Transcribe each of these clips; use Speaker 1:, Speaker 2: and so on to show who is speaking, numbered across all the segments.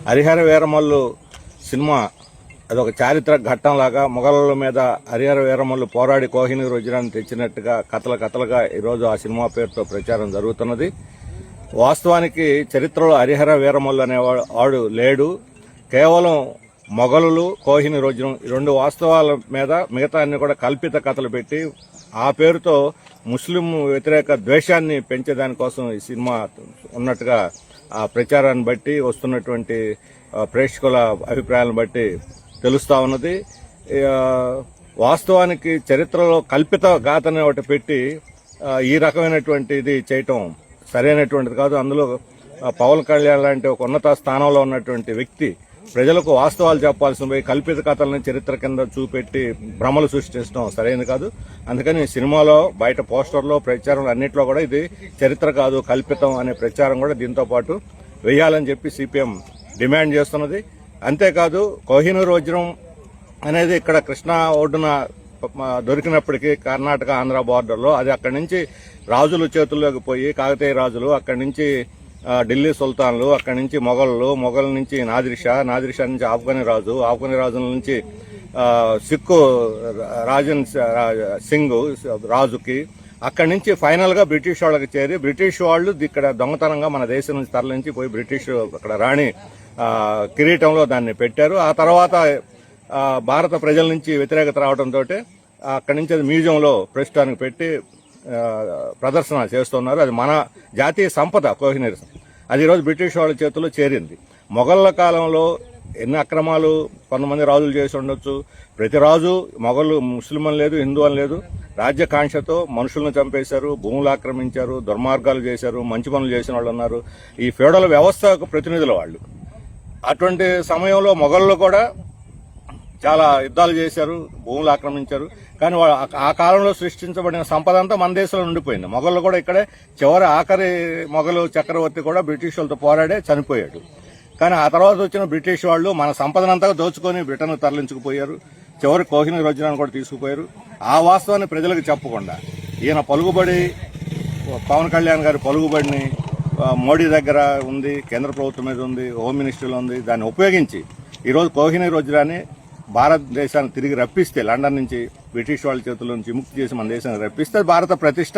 Speaker 1: Harihara Veeramallu cinema అదొక చారిత్రక ఘట్టంలాగా మొఘలుల మీద హరిహర వీరమల్లు పోరాడి కోహినూర్ వజ్రాన్ని తెచ్చినట్టుగా కథలుగా ఈరోజు ఆ సినిమా పేరుతో ప్రచారం జరుగుతున్నది. వాస్తవానికి చరిత్రలో హరిహర వీరమల్లు అనేవాడు లేడు. కేవలం మొఘలులు, కోహినూర్ వజ్రం ఈ రెండు వాస్తవాల మీద మిగతా అన్ని కూడా కల్పిత కథలు పెట్టి ఆ పేరుతో ముస్లిం వ్యతిరేక ద్వేషాన్ని పెంచేదానికోసం ఈ సినిమా ఉన్నట్టుగా ఆ ప్రచారాన్ని బట్టి వస్తున్నటువంటి ప్రేక్షకుల అభిప్రాయాలను బట్టి తెలుస్తా ఉన్నది. వాస్తవానికి చరిత్రలో కల్పిత గాథని ఒకటి పెట్టి ఈ రకమైనటువంటిది చేయటం సరైనటువంటిది కాదు. అందులో పవన్ కళ్యాణ్ లాంటి ఒక ఉన్నత స్థానంలో ఉన్నటువంటి వ్యక్తి ప్రజలకు వాస్తవాలు చెప్పాల్సిన పోయి కల్పిత కథలను చరిత్ర కింద చూపెట్టి భ్రమలు సృష్టించడం సరైనది కాదు. అందుకని సినిమాలో, బయట పోస్టర్లో, ప్రచారంలో అన్నింటిలో కూడా ఇది చరిత్ర కాదు కల్పితం అనే ప్రచారం కూడా దీంతో పాటు వేయాలని చెప్పి సిపిఎం డిమాండ్ చేస్తున్నది. అంతేకాదు కోహినూర్ వజ్రం అనేది ఇక్కడ కృష్ణా ఒడ్డున దొరికినప్పటికీ కర్ణాటక ఆంధ్ర బార్డర్లో అది అక్కడి నుంచి రాజుల చేతుల్లోకి పోయి కాకతీయ రాజులు, అక్కడి నుంచి ఢిల్లీ సుల్తాన్లు, అక్కడి నుంచి మొఘల్ నుంచి నాదిర్షా నుంచి ఆఫ్ఘనీ రాజుల నుంచి సిక్కు రాజన్ సింగ్ రాజుకి, అక్కడి నుంచి ఫైనల్ గా బ్రిటిష్ వాళ్ళకి చేరి బ్రిటిష్ వాళ్ళు ఇక్కడ దొంగతనంగా మన దేశం నుంచి తరలించి పోయి బ్రిటిష్ అక్కడ రాణి కిరీటంలో దాన్ని పెట్టారు. ఆ తర్వాత భారత ప్రజల నుంచి వ్యతిరేకత రావడంతో అక్కడి నుంచి అది మ్యూజియంలో ప్రస్తుతానికి పెట్టి ప్రదర్శన చేస్తున్నారు. అది మన జాతీయ సంపద కోహినూర్. అది ఈరోజు బ్రిటిష్ వాళ్ళ చేతుల్లో చేరింది. మొఘళ్ల కాలంలో ఎన్ని అక్రమాలు కొంతమంది రాజులు చేసి ఉండొచ్చు. ప్రతి రాజు మొఘలు ముస్లిం అని లేదు, హిందూ అని లేదు, రాజ్యకాంక్షతో మనుషులను చంపేశారు, భూములు ఆక్రమించారు, దుర్మార్గాలు చేశారు, మంచి పనులు చేసిన వాళ్ళు ఉన్నారు. ఈ ఫ్యూడల్ వ్యవస్థకు ప్రతినిధులు వాళ్ళు. అటువంటి సమయంలో మొఘళ్ళు కూడా చాలా యుద్ధాలు చేశారు, భూములు ఆక్రమించారు. కానీ ఆ కాలంలో సృష్టించబడిన సంపద అంతా మన దేశంలో ఉండిపోయింది. మొఘళ్ళు కూడా ఇక్కడే ఆఖరి మొఘలు చక్రవర్తి కూడా బ్రిటిష్ వాళ్ళతో పోరాడే చనిపోయాడు. కానీ ఆ తర్వాత వచ్చిన బ్రిటిష్ వాళ్ళు మన సంపదనంతా దోచుకొని బ్రిటన్ తరలించుకుపోయారు. చివరి కోహినూర్ వజ్రాన్ని కూడా తీసుకుపోయారు. ఆ వాస్తవాన్ని ప్రజలకు చెప్పకుండా ఈయన పలుకుబడి, పవన్ కళ్యాణ్ గారి పలుకుబడిని మోడీ దగ్గర ఉంది, కేంద్ర ప్రభుత్వం మీద ఉంది, హోమ్ మినిస్ట్రీలో ఉంది, దాన్ని ఉపయోగించి ఈరోజు కోహినూర్ వజ్రాన్ని భారతదేశాన్ని తిరిగి రప్పిస్తే, లండన్ నుంచి బ్రిటిష్ వాళ్ళ చేతుల నుంచి ముక్తి చేసి మన దేశానికి రప్పిస్తే భారత ప్రతిష్ట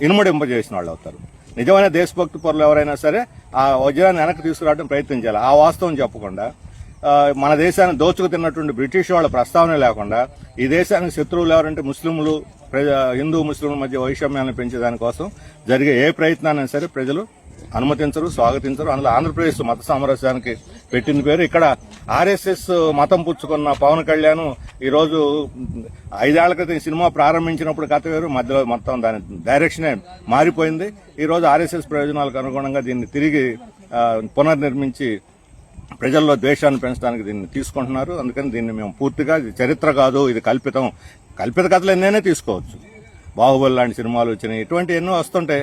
Speaker 1: ఇనుమడింపజేసిన వాళ్ళు అవుతారు. నిజమైన దేశభక్తి పరులు ఎవరైనా సరే ఆ వజ్రాన్ని వెనక్కి తీసుకురావడం ప్రయత్నం చేయాలి. ఆ వాస్తవం చెప్పకుండా మన దేశాన్ని దోచుకు తిన్నటువంటి బ్రిటిష్ వాళ్ళ ప్రస్తావన లేకుండా ఈ దేశానికి శత్రువులు ఎవరంటే ముస్లింలు, హిందూ ముస్లింల మధ్య వైషమ్యాన్ని పెంచేదానికోసం జరిగే ఏ ప్రయత్నాన్ని సరే ప్రజలు అనుమతించరు, స్వాగతించరు. అందులో ఆంధ్రప్రదేశ్ మత సామరస్యానికి పెట్టిన పేరు. ఇక్కడ ఆర్ఎస్ఎస్ మతం పుచ్చుకున్న పవన్ కళ్యాణ్ ఈరోజు 5 ఏళ్ల క్రితం సినిమా ప్రారంభించినప్పుడు కథ వేరు, మధ్యలో మొత్తం దాని డైరెక్షనే మారిపోయింది. ఈరోజు ఆర్ఎస్ఎస్ ప్రయోజనాలకు అనుగుణంగా దీన్ని తిరిగి పునర్నిర్మించి ప్రజల్లో ద్వేషాన్ని పెంచడానికి దీన్ని తీసుకుంటున్నారు. అందుకని దీన్ని మేము పూర్తిగా ఇది చరిత్ర కాదు, ఇది కల్పితం. కల్పిత కథలు ఎన్నైనా తీసుకోవచ్చు. బాహుబలి లాంటి సినిమాలు వచ్చినాయి, ఇటువంటి ఎన్నో వస్తుంటే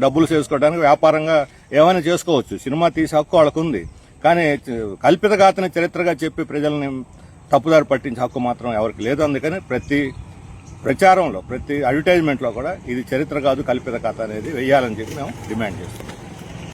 Speaker 1: డబ్బులు చేసుకోవడానికి వ్యాపారంగా ఏమైనా చేసుకోవచ్చు. సినిమా తీసే హక్కు వాళ్ళకు ఉంది. కానీ కల్పిత గాథని చరిత్రగా చెప్పి ప్రజల్ని తప్పుదారి పట్టించే హక్కు మాత్రం ఎవరికి లేదు. అందుకని ప్రతి ప్రచారంలో, ప్రతి అడ్వర్టైజ్మెంట్లో కూడా ఇది చరిత్ర కాదు కల్పిత కథ అనేది వెయ్యాలని చెప్పి మేము డిమాండ్ చేస్తున్నాం.